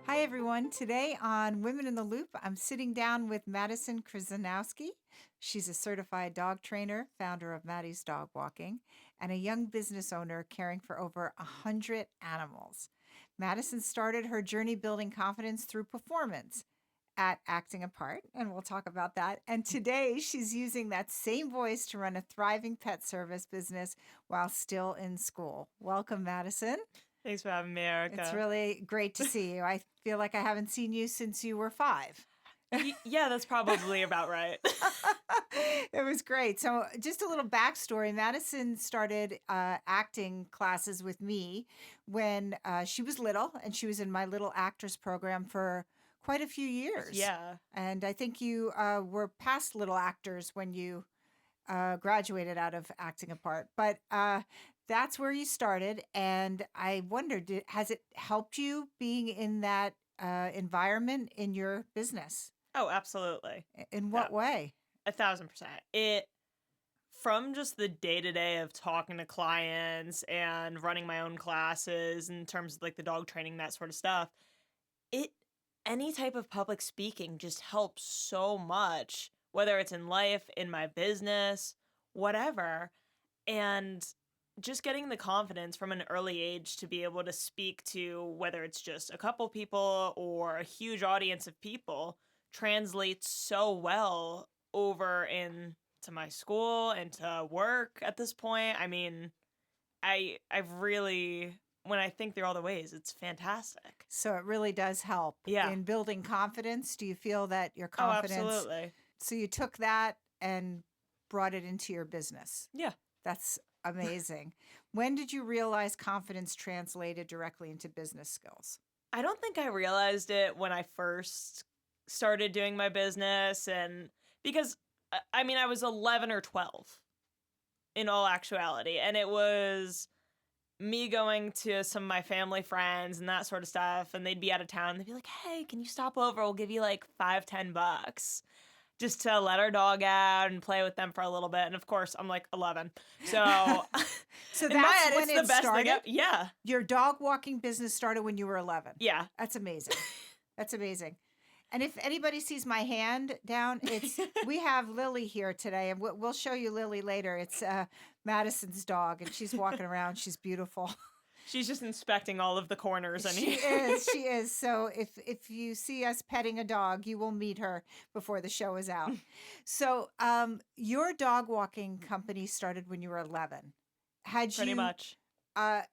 Hi, everyone. Today on Women in the Loop, I'm sitting down with Madison Krzanowski. She's a certified dog trainer, founder of Maddie's Dog Walking, and a young business owner caring for over 100 animals. Madison started her journey building confidence through performance at acting a part, and we'll talk about that. And today she's using that same voice to run a thriving pet service business while still in school. Welcome, Madison. Thanks for having me, It's Erika. really great to see you. I feel like I haven't seen you since you were 5. Yeah, that's probably about right. It was great. So, just a little backstory. Madison started acting classes with me when she was little, and she was in my little actors program for quite a few years. Yeah. And I think you were past little actors when you graduated out of acting a part. But that's where you started. And I wondered, has it helped you being in that environment in your business? Oh, absolutely. In Yeah, what way? 1,000%. It from just the day to day of talking to clients and running my own classes in terms of like the dog training, that sort of stuff. It any type of public speaking just helps so much, whether it's in life, in my business, whatever. And just getting the confidence from an early age to be able to speak to whether it's just a couple people or a huge audience of people translates so well over into my school and to work at this point. I mean, I've really when I think through all the ways, it's fantastic. So it really does help Yeah. in building confidence. Do you feel that your Oh, confidence? absolutely. So you took that and brought it into your business. Yeah. That's amazing. When did you realize confidence translated directly into business skills? I don't think I realized it when I first started doing my business and because I mean I was 11 or 12 in all actuality and it was me going to some of my family friends and that sort of stuff and they'd be out of town and they'd be like, "Hey, can you stop over? We'll give you like 5-10 bucks." Just to let our dog out and play with them for a little bit. And of course, I'm like 11. So So in my that's head, when it's the it best thing. started? Yeah. Your dog walking business started when you were 11. Yeah. That's amazing. That's amazing. And if anybody sees my hand down, it's we have Lily here today, and we'll show you Lily later. It's Madison's dog, and she's walking around. She's beautiful. She's just inspecting all of the corners in She here. is. She is. So if you see us petting a dog, you will meet her before the show is out. So your dog walking company started when you were 11. Had Pretty you much.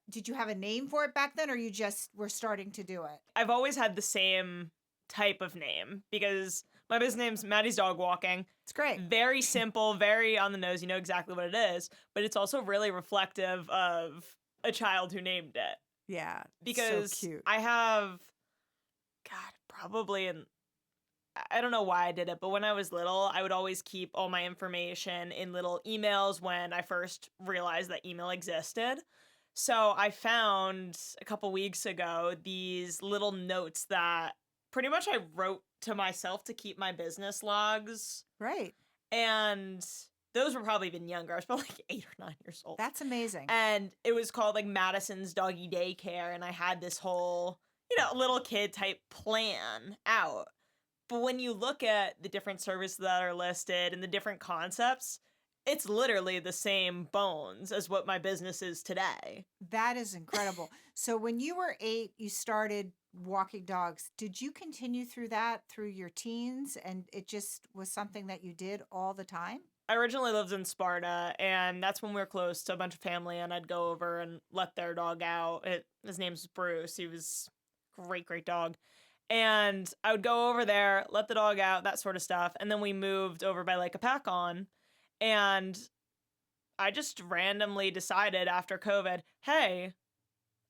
did you have a name for it back then, or you just were starting to do it? I've always had the same type of name because my business name's Maddie's Dog Walking. It's great. Very simple, very on the nose. You know exactly what it is, but it's also really reflective of a child who named it. Yeah, Because so cute. I have, God, probably in I don't know why I did it, but when I was little, I would always keep all my information in little emails when I first realized that email existed. So I found a couple weeks ago these little notes that pretty much I wrote to myself to keep my business logs. Right. And those were probably even younger. I was probably like 8 or 9 years old. That's amazing. And it was called like Madison's Doggy Daycare. And I had this whole, little kid type plan out. But when you look at the different services that are listed and the different concepts, it's literally the same bones as what my business is today. That is incredible. So when you were 8, you started walking dogs. Did you continue through that through your teens, and it just was something that you did all the time? I originally lived in Sparta, and that's when we were close to a bunch of family, and I'd go over and let their dog out. His name's Bruce. He was a great, great dog. And I would go over there, let the dog out, that sort of stuff. And then we moved over by Lake Apacon. And I just randomly decided after COVID, hey,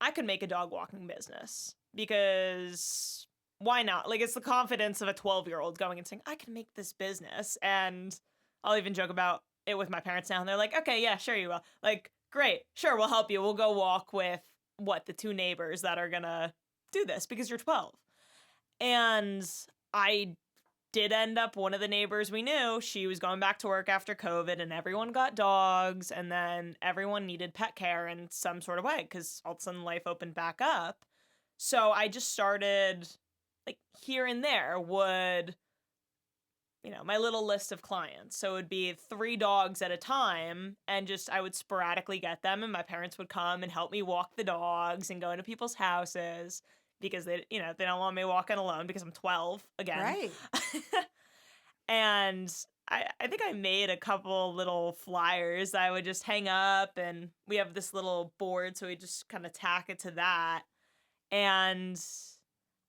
I could make a dog walking business because why not? Like, it's the confidence of a 12-year-old going and saying, I can make this business. And I'll even joke about it with my parents now. And they're like, okay, yeah, sure you will. Like, great, sure, we'll help you. We'll go walk with the 2 neighbors that are going to do this because you're 12. And I did end up one of the neighbors we knew. She was going back to work after COVID and everyone got dogs. And then everyone needed pet care in some sort of way because all of a sudden life opened back up. So I just started like here and there would, my little list of clients. So it would be 3 dogs at a time, and just I would sporadically get them, and my parents would come and help me walk the dogs and go into people's houses because they don't want me walking alone because I'm 12 again. Right. And I think I made a couple little flyers that I would just hang up, and we have this little board, so we just kind of tack it to that. And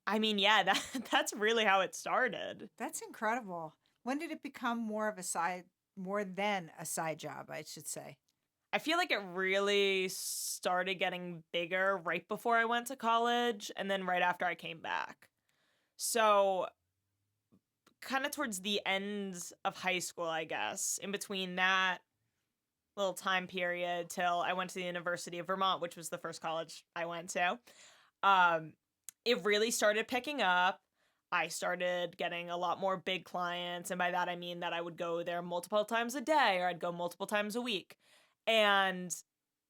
I mean, yeah, that's really how it started. That's incredible. When did it become more than a side job, I should say? I feel like it really started getting bigger right before I went to college and then right after I came back. So, kind of towards the end of high school, I guess, in between that little time period till I went to the University of Vermont, which was the first college I went to, it really started picking up. I started getting a lot more big clients, and by that I mean that I would go there multiple times a day, or I'd go multiple times a week. And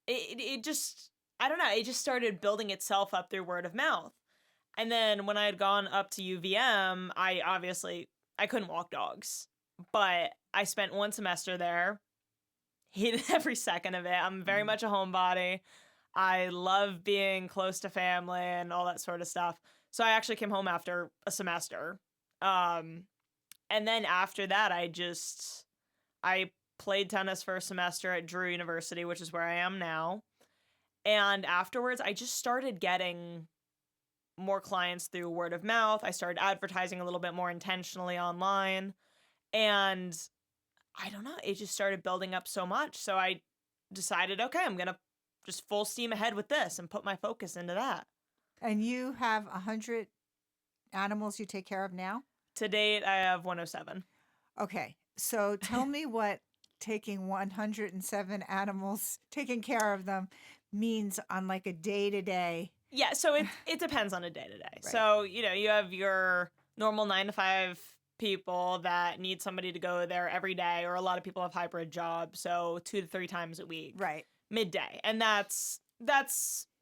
it just, I don't know, it just started building itself up through word of mouth. And then when I had gone up to UVM, I couldn't walk dogs, but I spent 1 semester there, hated every second of it. I'm very much a homebody. I love being close to family and all that sort of stuff. So I actually came home after a semester. And then after that, I played tennis for a semester at Drew University, which is where I am now. And afterwards, I just started getting more clients through word of mouth. I started advertising a little bit more intentionally online. And I don't know, it just started building up so much. So I decided, okay, I'm going to just full steam ahead with this and put my focus into that. And you have 100 animals you take care of now? To date, I have 107. Okay. So tell me what taking 107 animals, taking care of them, means on like a day-to-day. Yeah, so it depends on a day-to-day. Right. So, you have your normal 9 to 5 people that need somebody to go there every day, or a lot of people have hybrid jobs, so 2 to 3 times a week. Right. Midday. And that's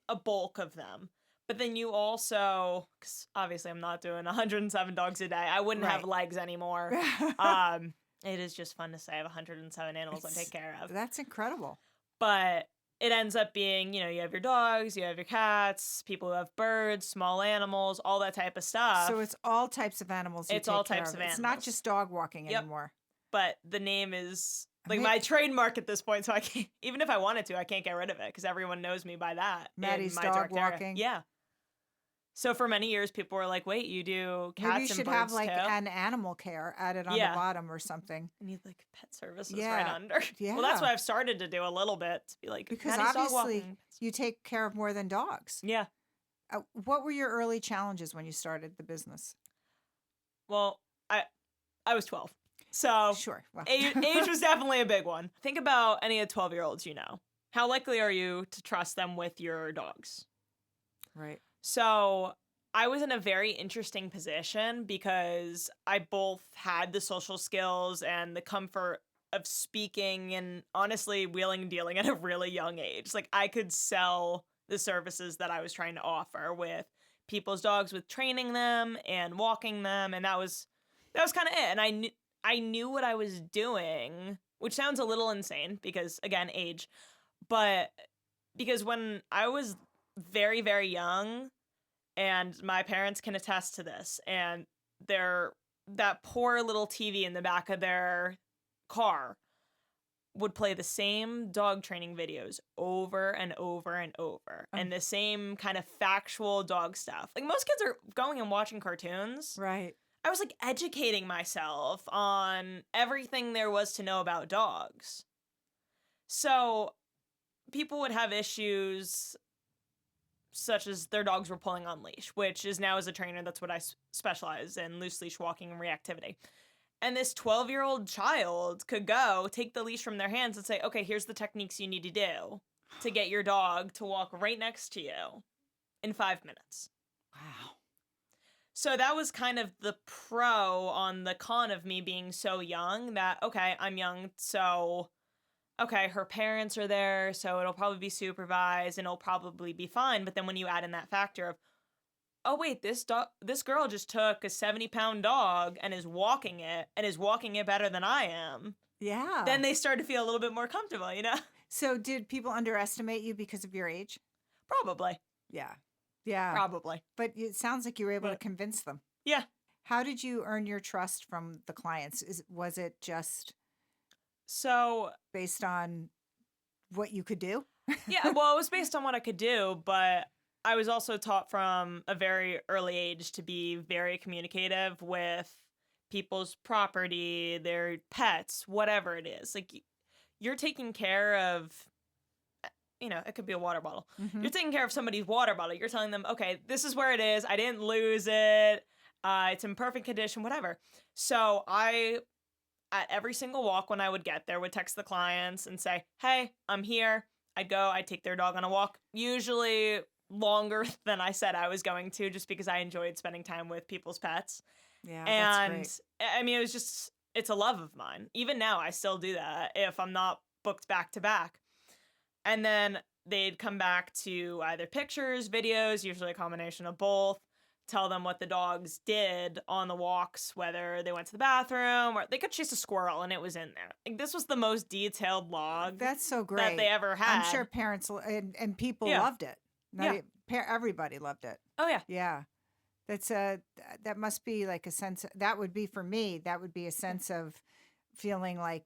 a bulk of them. But then you also, because obviously I'm not doing 107 dogs a day. I wouldn't have legs anymore. It is just fun to say I have 107 animals I take care of. That's incredible. But it ends up being, you have your dogs, you have your cats, people who have birds, small animals, all that type of stuff. So it's all types of animals you It's take all care types of. of It's animals. not just dog walking anymore. But the name is like Ama- my trademark at this point, so I can't, even if I wanted to, I can't get rid of it because everyone knows me by that. Maddie's in my dog direct area. walking. Yeah. So for many years, people were like, "Wait, you do cats Maybe you and should birds have like too?" an animal care added on the bottom or something. I need like pet services Yeah. right under. Yeah. Well, that's what I've started to do a little bit, to be like, Because Maddie's dog obviously walking. you take care of more than dogs. Yeah. What were your early challenges when you started the business? Well, I was 12. So Sure. Well. age was definitely a big one. Think about any of the 12-year-olds you know. How likely are you to trust them with your dogs? Right. So I was in a very interesting position because I both had the social skills and the comfort of speaking and honestly wheeling and dealing at a really young age. Like I could sell the services that I was trying to offer with people's dogs, with training them and walking them, and that was kind of it. And I knew what I was doing, which sounds a little insane because again, age, but because when I was very, very young, and my parents can attest to this, and that poor little TV in the back of their car would play the same dog training videos over and over and over, and the same kind of factual dog stuff. Like most kids are going and watching cartoons. Right. I was like educating myself on everything there was to know about dogs. So people would have issues such as their dogs were pulling on leash, which is now as a trainer, that's what I specialize in, loose leash walking and reactivity. And this 12-year-old child could go take the leash from their hands and say, okay, here's the techniques you need to do to get your dog to walk right next to you in 5 minutes. Wow. So that was kind of the pro on the con of me being so young that, okay, I'm young, so okay, her parents are there, so it'll probably be supervised and it'll probably be fine. But then when you add in that factor of, oh wait, this girl just took a 70-pound dog and is walking it better than I am. Yeah. Then they start to feel a little bit more comfortable, you know? So did people underestimate you because of your age? Probably. Yeah. Yeah. Probably. But it sounds like you were able to But convince them. yeah. How did you earn your trust from the clients? Was it just So based on what you could do? yeah, well, it was based on what I could do, but I was also taught from a very early age to be very communicative with people's property, their pets, whatever it is. Like, you're taking care of, it could be a water bottle. Mhm. You're taking care of somebody's water bottle. You're telling them, okay, this is where it is. I didn't lose it. It's in perfect condition, whatever. So at every single walk when I would get there, would text the clients and say, hey, I'm here. I'd take their dog on a walk, usually longer than I said I was going to, just because I enjoyed spending time with people's pets. Yeah, that's And great. I mean, it's a love of mine. Even now, I still do that if I'm not booked back to back. And then they'd come back to either pictures, videos, usually a combination of both, tell them what the dogs did on the walks, whether they went to the bathroom or they could chase a squirrel and it was in there. Like, this was the most detailed log That's so that great. they ever had. I'm sure parents and people Yeah. loved it. Yeah. Everybody loved it. Oh, yeah. Yeah. That must be like a sense that would be for me, that would be a sense of feeling like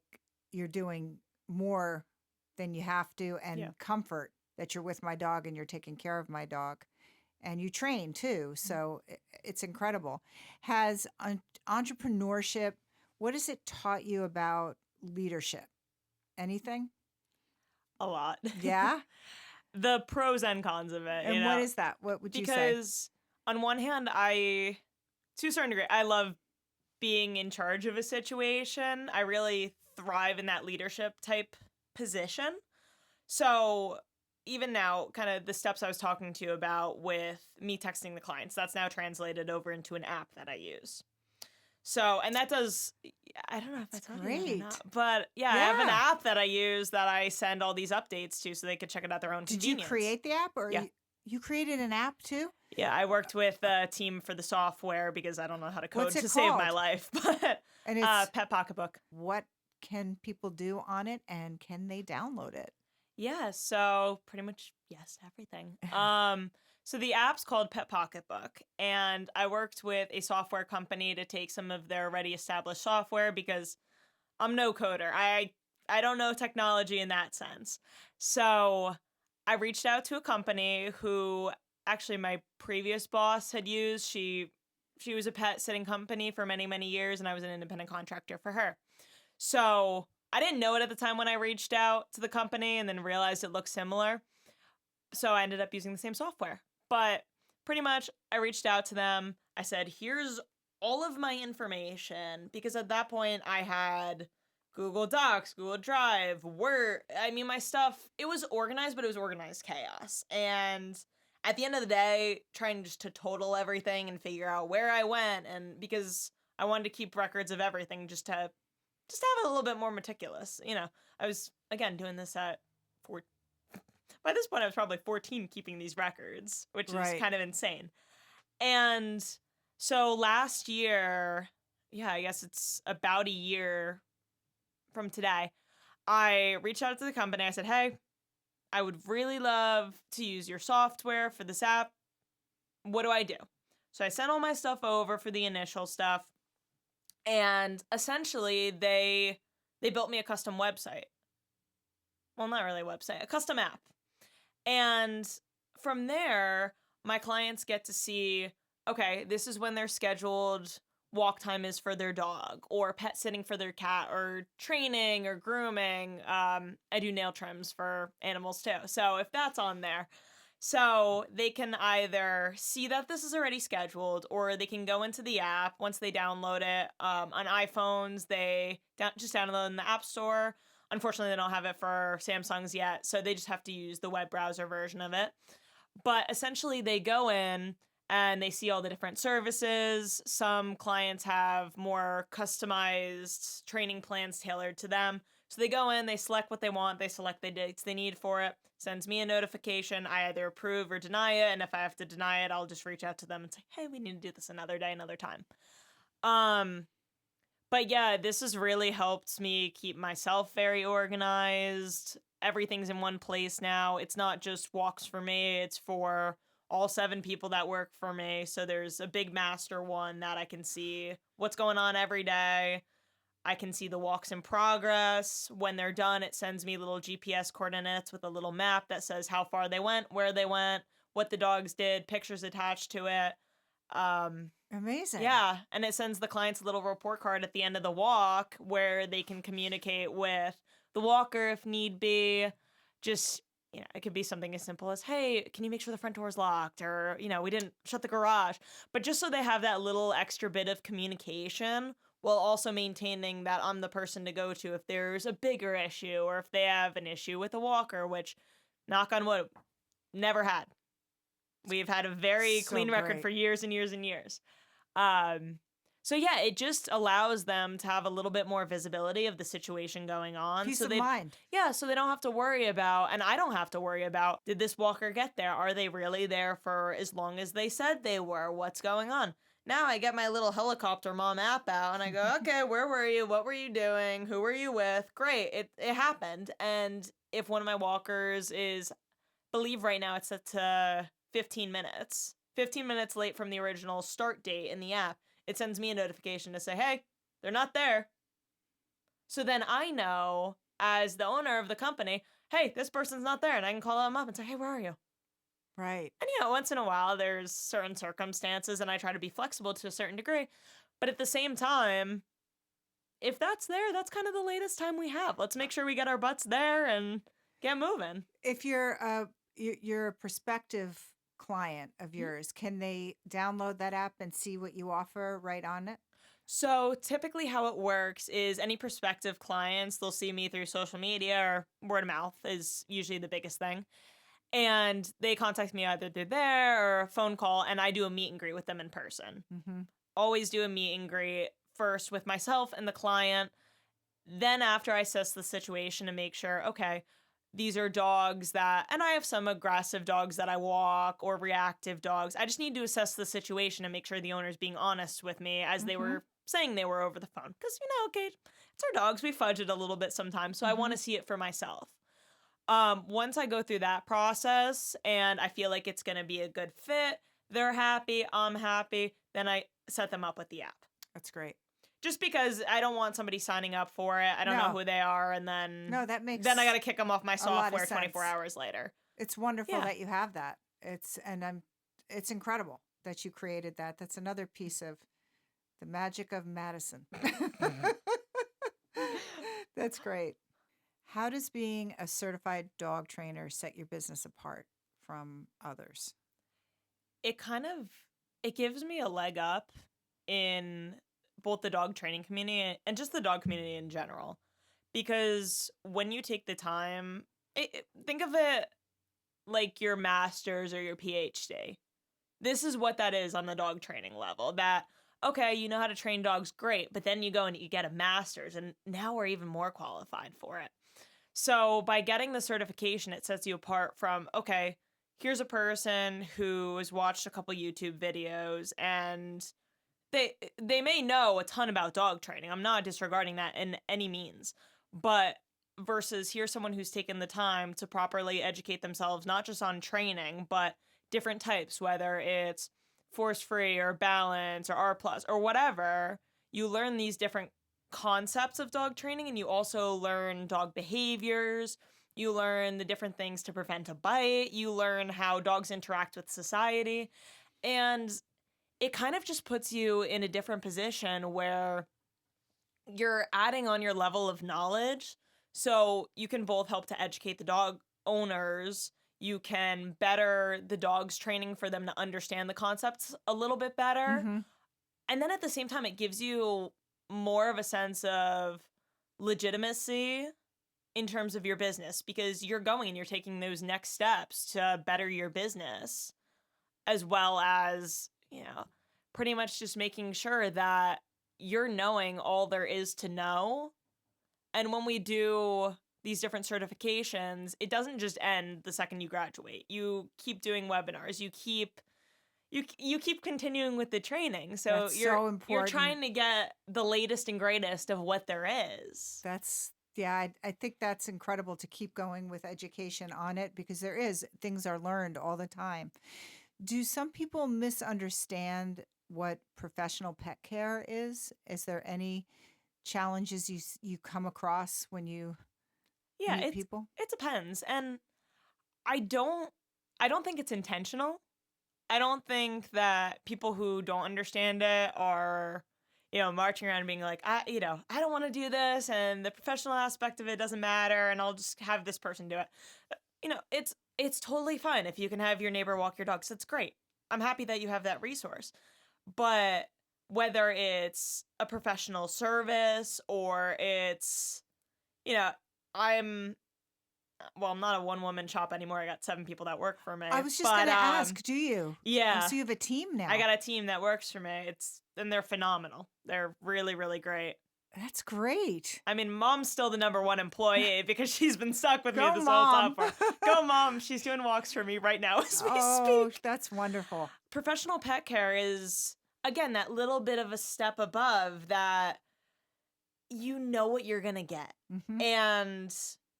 you're doing more than you have to, and Yeah. comfort that you're with my dog and you're taking care of my dog. And you train too, so it's incredible. Has entrepreneurship, what has it taught you about leadership? Anything? A lot. Yeah? The pros and cons of it. And what is that? What would you say? Because on one hand, to a certain degree, I love being in charge of a situation. I really thrive in that leadership type position. So even now, kind of the steps I was talking to you about with me texting the clients, that's now translated over into an app that I use. So, and that does, I don't know if that's great or not, but yeah, I have an Yeah. app that I use that I send all these updates to so they could check it at their own Did you convenience. create the app, or Yeah. you created an app too? Yeah, I worked with a team for the software because I don't know how to code What's it to save my called? life, but And it's Pet Pocketbook. what can people do on it, and can they download it? Yeah, so pretty much yes, everything. So the app's called Pet Pocketbook, and I worked with a software company to take some of their already established software because I'm no coder. I don't know technology in that sense. So I reached out to a company who actually my previous boss had used. She was a pet sitting company for many, many years, and I was an independent contractor for her. So I didn't know it at the time when I reached out to the company and then realized it looked similar. So I ended up using the same software. But pretty much I reached out to them. I said, here's all of my information, because at that point I had Google Docs, Google Drive, Word. I mean, my stuff, it was organized, but it was organized chaos. And at the end of the day, trying just to total everything and figure out where I went, and because I wanted to keep records of everything just to have it a little bit more meticulous. I was, again, doing this at by this point I was probably 14 keeping these records, which is Right. kind of insane. And so last year, yeah, I guess it's about a year from today, I reached out to the company. I said, hey, I would really love to use your software for this app. What do I do? So I sent all my stuff over for the initial stuff. And essentially, they built me a custom website. Well, not really a website, a custom app. And from there, my clients get to see, okay, this is when their scheduled walk time is for their dog, or pet sitting for their cat, or training or grooming. I do nail trims for animals too. So if that's on there, so they can either see that this is already scheduled, or they can go into the app once they download it. On iPhones, they just download in the App Store. Unfortunately, they don't have it for Samsungs yet, so they just have to use the web browser version of it. But essentially, they go in and they see all the different services. Some clients have more customized training plans tailored to them. So they go in, they select what they want, they select the dates they need for it, sends me a notification. I either approve or deny it. And if I have to deny it, I'll just reach out to them and say, hey, we need to do this another day, another time. But yeah, this has really helped me keep myself very organized. Everything's in one place now. It's not just walks for me, it's for all 7 people that work for me. So there's a big master one that I can see what's going on every day. I can see the walks in progress. When they're done, it sends me little GPS coordinates with a little map that says how far they went, where they went, what the dogs did, pictures attached to it. Amazing. Yeah, and it sends the clients a little report card at the end of the walk where they can communicate with the walker if need be. Just, it could be something as simple as, hey, can you make sure the front door is locked? Or, we didn't shut the garage. But just so they have that little extra bit of communication while also maintaining that I'm the person to go to if there's a bigger issue or if they have an issue with a walker, which, knock on wood, never had. We've had a very clean record for years and years and years. So yeah, it just allows them to have a little bit more visibility of the situation going on. Peace of mind. Yeah, so they don't have to worry about, and I don't have to worry about, did this walker get there? Are they really there for as long as they said they were? What's going on? Now I get my little helicopter mom app out and I go, okay, where were you? What were you doing? Who were you with? Great, it happened. And if one of my walkers is, believe right now it's set to 15 minutes. 15 minutes late from the original start date in the app, it sends me a notification to say, hey, they're not there. So then I know, as the owner of the company, hey, this person's not there. And I can call them up and say, hey, where are you? Right. And, once in a while, there's certain circumstances, and I try to be flexible to a certain degree. But at the same time, if that's there, that's kind of the latest time we have. Let's make sure we get our butts there and get moving. If you're a prospective client of yours, can they download that app and see what you offer right on it? So typically how it works is any prospective clients, they'll see me through social media or word of mouth is usually the biggest thing. And they contact me either through there or a phone call, and I do a meet and greet with them in person. Mm-hmm. Always do a meet and greet first with myself and the client. Then after I assess the situation and make sure, okay, these are dogs that, and I have some aggressive dogs that I walk or reactive dogs. I just need to assess the situation and make sure the owner's being honest with me as they were saying they were over the phone. Because, okay, it's our dogs. We fudge it a little bit sometimes. So I want to see it for myself. Once I go through that process and I feel like it's going to be a good fit, they're happy, I'm happy, then I set them up with the app. That's great. Just because I don't want somebody signing up for it. I don't know who they are. And then, that makes then I got to kick them off my software 24 sense. hours later. It's wonderful that you have that. It's incredible that you created that. That's another piece of the magic of Madison. That's great. How does being a certified dog trainer set your business apart from others? It gives me a leg up in both the dog training community and just the dog community in general. Because when you take the time, think of it like your master's or your PhD. This is what that is on the dog training level. That, okay, you know how to train dogs, great, but then you go and you get a master's, and now we're even more qualified for it. So by getting the certification, it sets you apart from, okay, here's a person who has watched a couple YouTube videos and they may know a ton about dog training. I'm not disregarding that in any means. But versus here's someone who's taken the time to properly educate themselves, not just on training, but different types, whether it's force-free or balance or R+, or whatever. You learn these different concepts of dog training, and you also learn dog behaviors. You learn the different things to prevent a bite. You learn how dogs interact with society. And it kind of just puts you in a different position where you're adding on your level of knowledge. So you can both help to educate the dog owners. You can better the dog's training for them to understand the concepts a little bit better. And then at the same time, it gives you more of a sense of legitimacy in terms of your business, because you're going and you're taking those next steps to better your business, as well as, pretty much just making sure that you're knowing all there is to know And when we do these different certifications, it doesn't just end the second you graduate. You keep doing webinars. You keep continuing with the training. So That's so you're important. trying to get the latest and greatest of what there is. I think that's incredible to keep going with education on it, because things are learned all the time. Do some people misunderstand what professional pet care is? Is there any challenges you come across when you Yeah, meet people? it depends. And I don't think it's intentional. I don't think that people who don't understand it are, marching around being like, I don't want to do this, and the professional aspect of it doesn't matter, and I'll just have this person do it. It's totally fine if you can have your neighbor walk your dogs. That's great. I'm happy that you have that resource. But whether it's a professional service or it's, I'm not a one-woman shop anymore. I got 7 people that work for me. I was just going to ask, do you? Yeah. So you have a team now. I got a team that works for me. And they're phenomenal. They're really, really great. That's great. I mean, Mom's still the #1 employee because she's been stuck with me this Mom. whole time. Go, Mom. She's doing walks for me right now as we speak. That's wonderful. Professional pet care is, again, that little bit of a step above that you know what you're going to get. Mm-hmm. And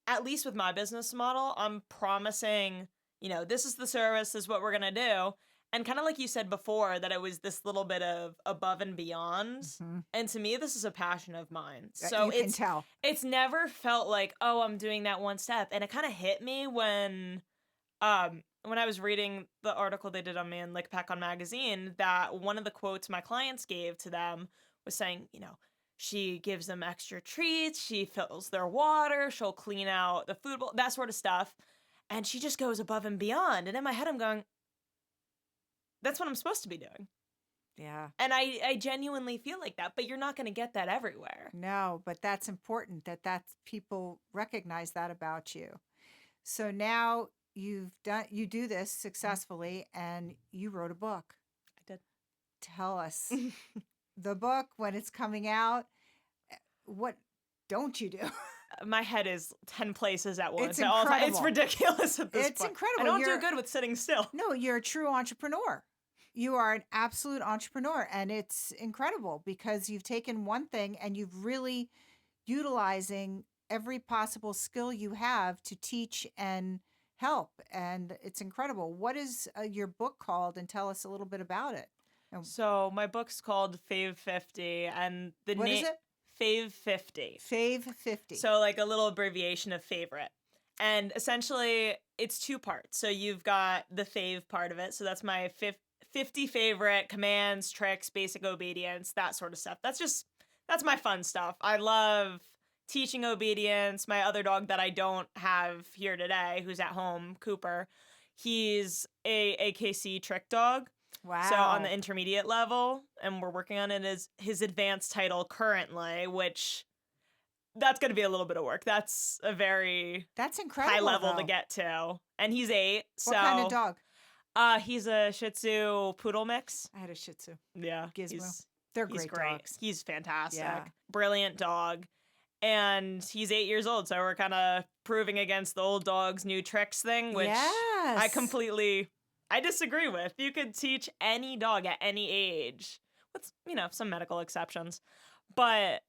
at least with my business model, I'm promising, this is the service, this is what we're going to do. And kind of like you said before, that it was this little bit of above and beyond. Mm-hmm. And to me, this is a passion of mine. So you can tell. It's never felt like, oh, I'm doing that one step. And it kind of hit me when I was reading the article they did on me in Lick Pack on Magazine, that one of the quotes my clients gave to them was saying, she gives them extra treats, she fills their water, she'll clean out the food bowl, that sort of stuff. And she just goes above and beyond. And in my head, I'm going, that's what I'm supposed to be doing. Yeah. And I genuinely feel like that, but you're not going to get that everywhere. No, but that's important that's people recognize that about you. So now you do this successfully, and you wrote a book. I did. Tell us the book, when it's coming out. What don't you do? My head is 10 places at once. It's incredible. It's ridiculous at this point. It's incredible. I don't do good with sitting still. No, you're a true entrepreneur. You are an absolute entrepreneur, and it's incredible because you've taken one thing and you've really utilizing every possible skill you have to teach and help, and it's incredible. What is your book called, and tell us a little bit about it? So my book's called Fave 50, and what is it? Fave 50. Fave 50. So like a little abbreviation of favorite. And essentially it's 2 parts. So you've got the fave part of it. So that's my 50 favorite commands, tricks, basic obedience, that sort of stuff. That's my fun stuff. I love teaching obedience. My other dog that I don't have here today, who's at home, Cooper, he's a AKC trick dog. Wow. So on the intermediate level, and we're working on it, is his advanced title currently, which that's going to be a little bit of work. That's a very incredible, high level though. to get to. And he's 8. What kind of dog? He's a Shih Tzu poodle mix. I had a Shih Tzu. Yeah. Gizmo. They're great dogs. He's fantastic. Yeah. Brilliant dog. And he's 8 years old, so we're kind of proving against the old dog's new tricks thing, which I disagree with. You could teach any dog at any age, with, some medical exceptions. But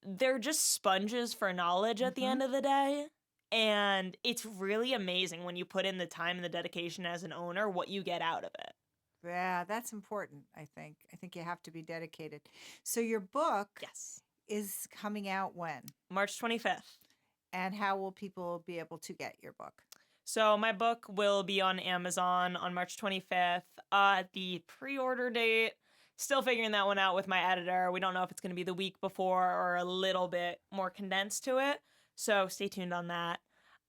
they're just sponges for knowledge at the end of the day. And it's really amazing when you put in the time and the dedication as an owner, what you get out of it. Yeah, that's important, I think. I think you have to be dedicated. So your book is coming out when? March 25th. And how will people be able to get your book? So my book will be on Amazon on March 25th. The pre-order date, still figuring that one out with my editor. We don't know if it's going to be the week before or a little bit more condensed to it. So stay tuned on that.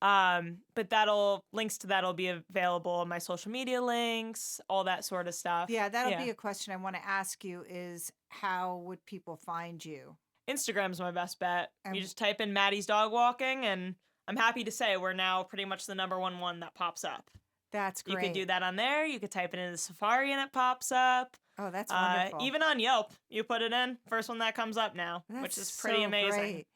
But links to that'll be available on my social media links, all that sort of stuff. Yeah, that'll be a question I want to ask you, is how would people find you? Instagram's my best bet. You just type in Maddie's dog walking, and I'm happy to say we're now pretty much the #1 one that pops up. That's great. You could do that on there. You could type it into Safari and it pops up. Oh, that's wonderful. Even on Yelp, you put it in, first one that comes up now, which is pretty amazing. Great.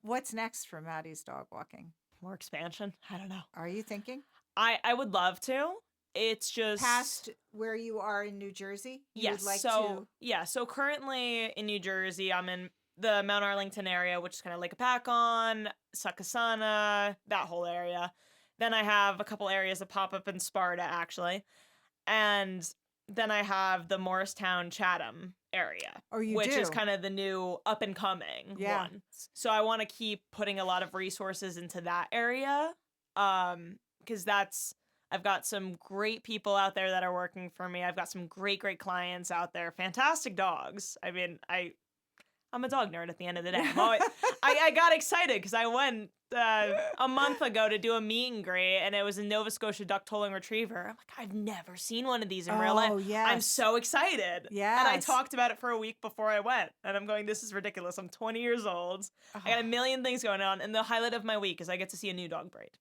What's next for Maddie's dog walking? More expansion? I don't know. Are you thinking I would love to. It's just past where you are in New Jersey? You yes. would like so to. yeah. So currently in New Jersey, I'm in the Mount Arlington area, which is kind of Lake Apacon, Succossana, that whole area. Then I have a couple areas that pop up in Sparta, actually, and then I have the Morristown, Chatham area, Oh, you which is do? kind of the new up and coming Yeah. one. So I want to keep putting a lot of resources into that area, because I've got some great people out there that are working for me. I've got some great clients out there, fantastic dogs. I mean, I'm a dog nerd at the end of the day. I got excited because I went a month ago to do a meet and greet, and it was a Nova Scotia duck tolling retriever. I'm like, I've never seen one of these in real life. Oh, yes. I'm so excited. Yes. And I talked about it for a week before I went, and I'm going, this is ridiculous. I'm 20 years old. I got a million things going on, and the highlight of my week is I get to see a new dog breed.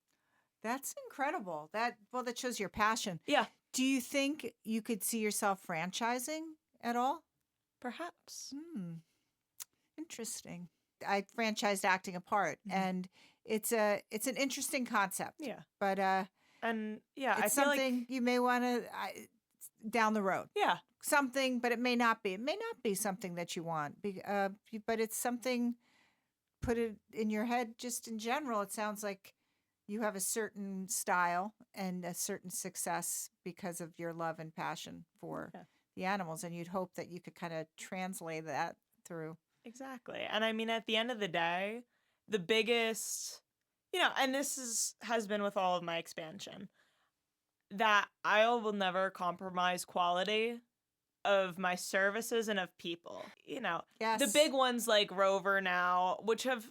That's incredible. That shows your passion. Yeah. Do you think you could see yourself franchising at all? Perhaps. Interesting. I franchised Acting Apart, and it's an interesting concept. Yeah. But and yeah, it's I feel something like you may want to down the road. Yeah. Something, but it may not be. It may not be something that you want. But it's something. Put it in your head. Just in general, it sounds like you have a certain style and a certain success because of your love and passion for the animals, and you'd hope that you could kind of translate that through. Exactly. And I mean, at the end of the day, the biggest, and this has been with all of my expansion, that I will never compromise quality of my services and of people. Yes. The big ones like Rover now, which have,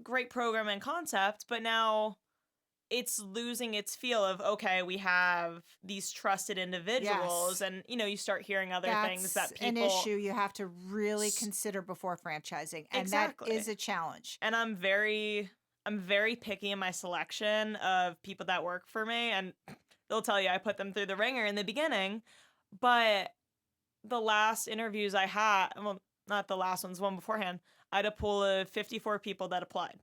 great program and concept, but now it's losing its feel of, okay, we have these trusted individuals, and you start hearing other things that people. An issue you have to really consider before franchising, and Exactly. that is a challenge. And I'm very picky in my selection of people that work for me, and they'll tell you I put them through the ringer in the beginning, but the last interviews I had, well, not the last ones, one beforehand, I had a pool of 54 people that applied.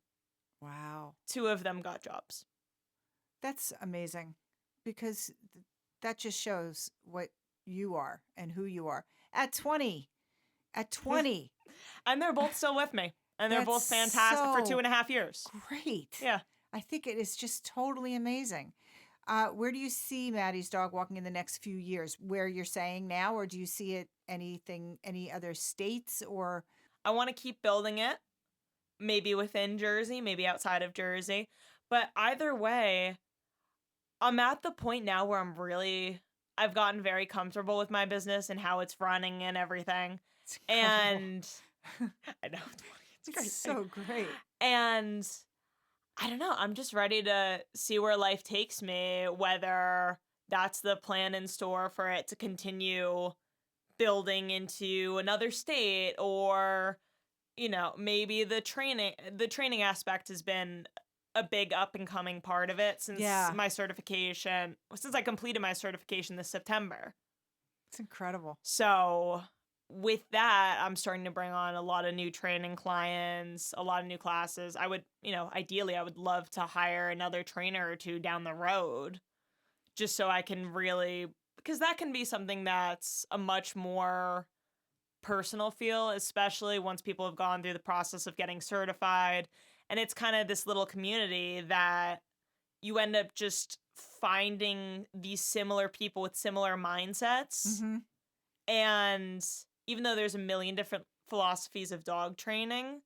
Wow. 2 of them got jobs. That's amazing, because that just shows what you are and who you are. At 20. And they're both still with me. And they're both That's fantastic for so 2.5 years. Great. Yeah. I think it is just totally amazing. Where do you see Maddie's dog walking in the next few years? Where you're saying now, or do you see it any other states, or? I want to keep building it, maybe within Jersey, maybe outside of Jersey. But either way, I'm at the point now where I've gotten very comfortable with my business and how it's running and everything. And I know, it's great. It's so great. And I don't know, I'm just ready to see where life takes me, whether that's the plan in store for it to continue building into another state, or maybe the training aspect has been a big up and coming part of it since since I completed my certification this September. It's incredible. So with that, I'm starting to bring on a lot of new training clients, a lot of new classes. I would, ideally I would love to hire another trainer or 2 down the road, just so I can really, because that can be something that's a much more personal feel, especially once people have gone through the process of getting certified. And it's kind of this little community that you end up just finding these similar people with similar mindsets. Mm-hmm. And even though there's a million different philosophies of dog training,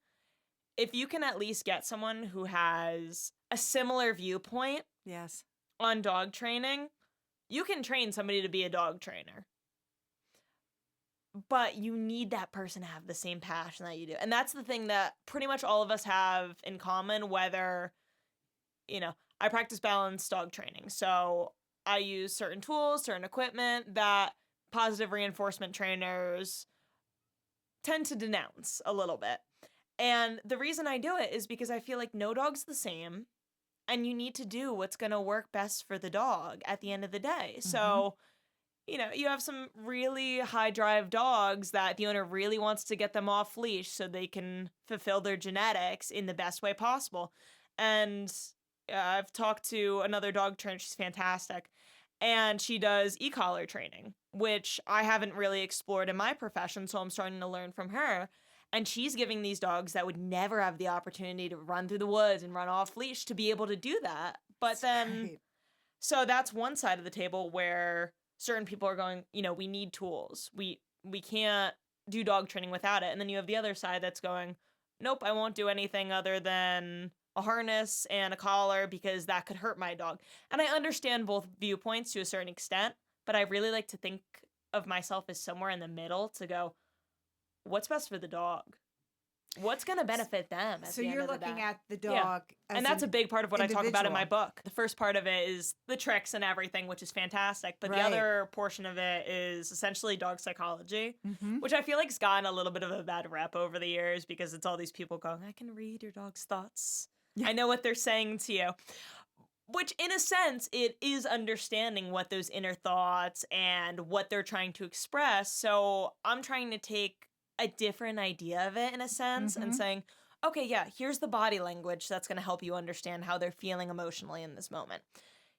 if you can at least get someone who has a similar viewpoint Yes. on dog training, you can train somebody to be a dog trainer. But you need that person to have the same passion that you do. And that's the thing that pretty much all of us have in common, whether, I practice balanced dog training. So I use certain tools, certain equipment that positive reinforcement trainers tend to denounce a little bit. And the reason I do it is because I feel like no dog's the same, and you need to do what's going to work best for the dog at the end of the day. Mm-hmm. So you have some really high drive dogs that the owner really wants to get them off leash so they can fulfill their genetics in the best way possible. And I've talked to another dog trainer. She's fantastic. And she does e-collar training, which I haven't really explored in my profession. So I'm starting to learn from her. And she's giving these dogs that would never have the opportunity to run through the woods and run off leash to be able to do that. But then, Great. so that's one side of the table where certain people are going, we need tools. We can't do dog training without it. And then you have the other side that's going, nope, I won't do anything other than a harness and a collar because that could hurt my dog. And I understand both viewpoints to a certain extent, but I really like to think of myself as somewhere in the middle to go, what's best for the dog? What's going to benefit them at So the end you're of the looking day? at the dog as And that's a an big part of what I talk about in my individual. book. The first part of it is the tricks and everything, which is fantastic. But the Right. other portion of it is essentially dog psychology, Mhm. which I feel like's gotten a little bit of a bad rep over the years because it's all these people going, I can read your dog's thoughts. Yeah. I know what they're saying to you. Which, in a sense, it is understanding what those inner thoughts and what they're trying to express. So I'm trying to take a different idea of it, in a sense, and Mhm. saying, okay, yeah, here's the body language that's going to help you understand how they're feeling emotionally in this moment.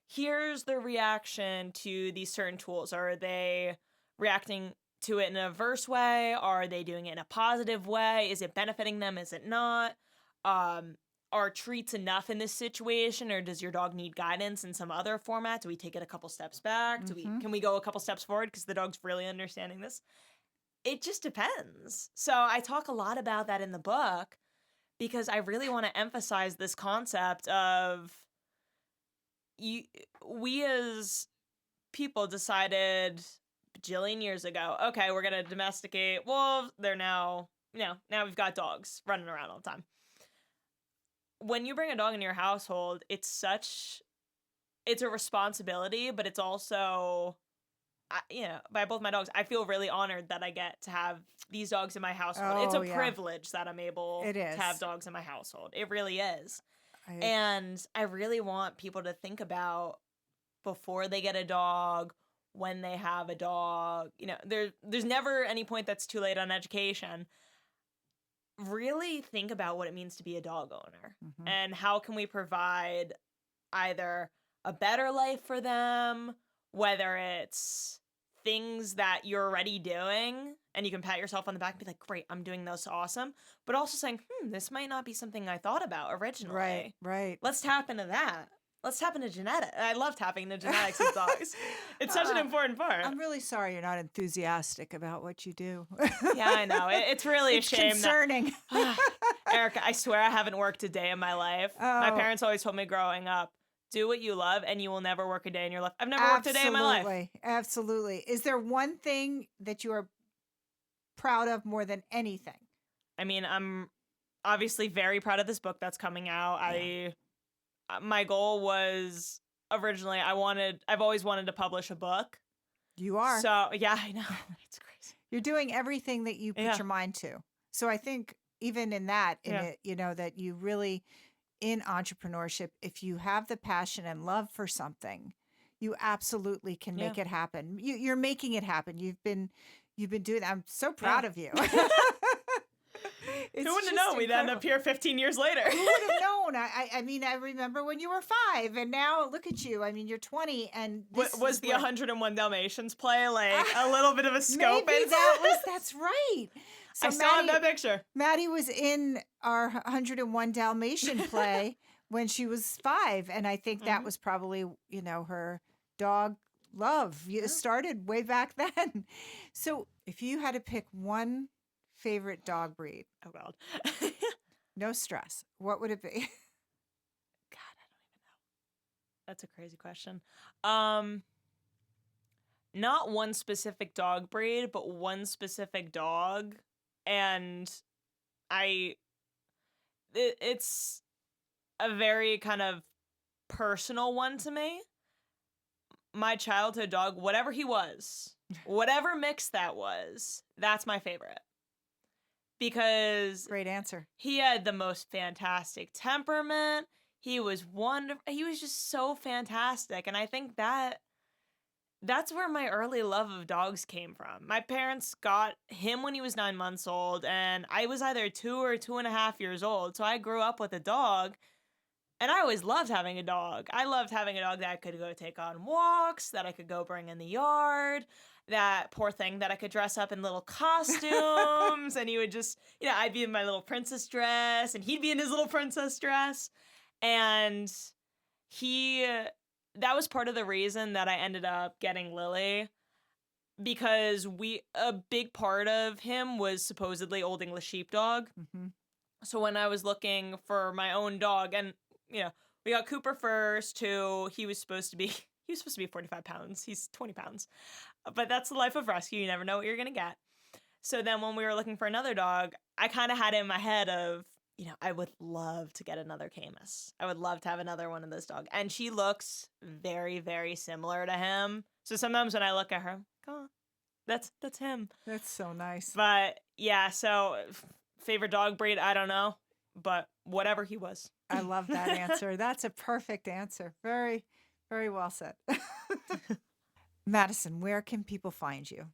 Here's their reaction to these certain tools. Are they reacting to it in an averse way? Are they doing it in a positive way? Is it benefiting them? Is it not? Are treats enough in this situation, or does your dog need guidance in some other format? Do we take it a couple steps back? Mhm. Can we go a couple steps forward because the dog's really understanding this? It just depends. So I talk a lot about that in the book because I really want to emphasize this concept of we as people decided bajillion years ago, okay, we're going to domesticate wolves. They're now, now we've got dogs running around all the time. When you bring a dog into your household, it's a responsibility, but it's also, by both my dogs, I feel really honored that I get to have these dogs in my household. It's Oh, a yeah. privilege that I'm able It to have is. dogs in my household. It really is. I- And I really want people to think about before they get a dog, when they have a dog. There's never any point that's too late on education. Really think about what it means to be a dog owner Mhm. and how can we provide either a better life for them, whether it's things that you're already doing and you can pat yourself on the back and be like, great, I'm doing this awesome, but also saying, this might not be something I thought about originally. Right. Let's tap into that. Let's tap into genetics. I love tapping into genetics with dogs. It's such an important part. I'm really sorry you're not enthusiastic about what you do. Yeah, I know. It's really It's a shame. concerning. Erika, I swear I haven't worked a day in my life. My Oh. parents always told me growing up, do what you love and you will never work a day in your life. I've never worked a day in my life. Absolutely. Is there one thing that you are proud of more than anything? I mean, I'm obviously very proud of this book that's coming out. My goal was originally I've always wanted to publish a book. You are. So, yeah, I know. It's crazy. You're doing everything that you put Yeah. your mind to. So I think even in that, Yeah. it, that you really, in entrepreneurship, if you have the passion and love for something, you absolutely can make it happen. You're making it happen. You've been doing that. I'm so proud of you. Who wouldn't have known we'd end up here 15 years later? Who would have known? I mean, I remember when you were 5, and now look at you. I mean, you're 20, and this Was is the where- 101 Dalmatians play like a little bit of a scope? Maybe that's right. So I still have that picture. Maddie was in our 101 Dalmatian play when she was 5, and I think that was probably, her dog love. It started way back then. So if you had to pick one favorite dog breed, Oh, God. no stress, what would it be? God, I don't even know. That's a crazy question. Not one specific dog breed, but one specific dog. And it's a very kind of personal one to me. My childhood dog, whatever he was, whatever mix that was, that's my favorite. Because Great answer. he had the most fantastic temperament. He was wonderful. He was just so fantastic. And I think that that's where my early love of dogs came from. My parents got him when he was 9 months old, and I was either 2 or 2.5 years old. So I grew up with a dog, and I always loved having a dog. I loved having a dog that I could go take on walks, that I could go bring in the yard, that poor thing that I could dress up in little costumes, and he would just, I'd be in my little princess dress, and he'd be in his little princess dress. And he that was part of the reason that I ended up getting Lily, because a big part of him was supposedly Old English Sheepdog. Mm-hmm. So when I was looking for my own dog, and we got Cooper first, who he was supposed to be 45 pounds. He's 20 pounds. But that's the life of rescue. You never know what you're going to get. So then when we were looking for another dog, I kind of had it in my head of, I would love to get another Camus. I would love to have another one of this dog. And she looks very, very similar to him. So sometimes when I look at her, oh, that's him. That's so nice. But yeah, so favorite dog breed, I don't know. But whatever he was. I love that answer. That's a perfect answer. Very, very well said. Madison, where can people find you?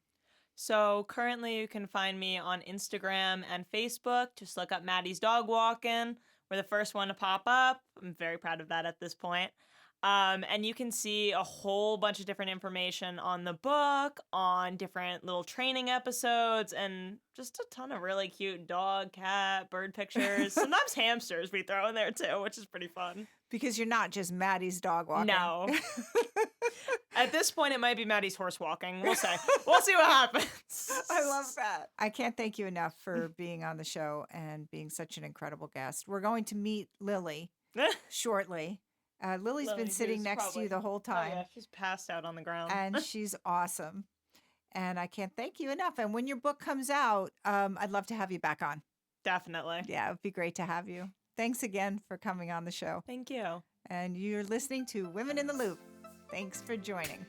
So currently you can find me on Instagram and Facebook. Just look up Maddie's Dog Walking. We're the first one to pop up. I'm very proud of that at this point. And you can see a whole bunch of different information on the book, on different little training episodes, and just a ton of really cute dog, cat, bird pictures. Sometimes hamsters we throw in there too, which is pretty fun. Because you're not just Maddie's dog walking. No. At this point, it might be Maddie's horse walking. We'll say. We'll see what happens. I love that. I can't thank you enough for being on the show and being such an incredible guest. We're going to meet Lily shortly. Lily's been sitting next to you the whole time. Oh, yeah, she's passed out on the ground. And she's awesome. And I can't thank you enough. And when your book comes out, I'd love to have you back on. Definitely. Yeah, it would be great to have you. Thanks again for coming on the show. Thank you. And you're listening to Women in the Loop. Thanks for joining.